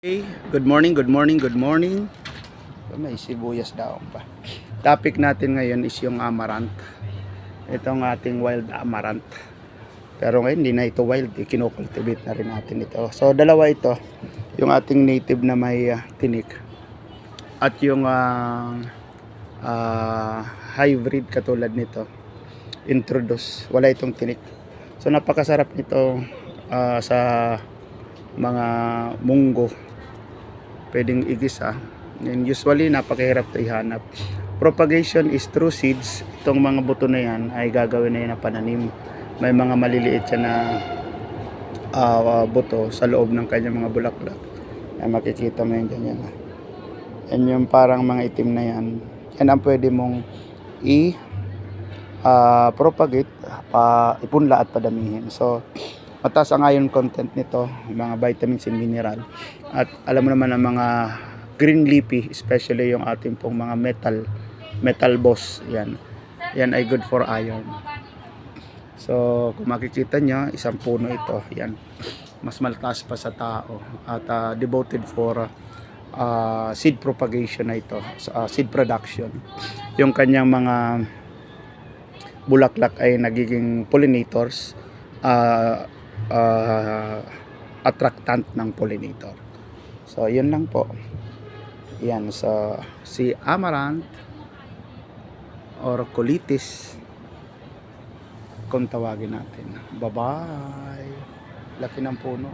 Okay, good morning, good morning, good morning. May sibuyas daw pa. Topic natin ngayon is yung amaranth. Itong ating wild amaranth. Pero ngayon hindi na ito wild, kinocultivate na rin natin ito. So dalawa ito, yung ating native na may tinik at yung hybrid katulad nito, introduce, wala itong tinik. So napakasarap nito sa mga munggo, pwedeng igisa. And usually napakahirap ito ihanap. Propagation is through seeds. Itong mga buto na yan ay gagawin na yan na pananim. May mga maliliit yan na buto sa loob ng kanyang mga bulaklak. Ay makikita mo yan ganyan. Yan yung parang mga itim na yan. Yan ang pwede mong propagate, ipunla at padamihin. So mataas ang iron content nito, mga vitamins and mineral. At alam mo naman ang mga green leafy, especially yung ating pong mga metal boss, yan ay good for iron. So kung makikita nyo, isang puno ito, yan, mas malataas pa sa tao at devoted for seed propagation na ito, seed production. Yung kanyang mga bulaklak ay nagiging pollinators, attractant ng pollinator. So yun lang po. Yan, so si amaranth or colitis kung tawagin natin. Bye bye. Laki ng puno.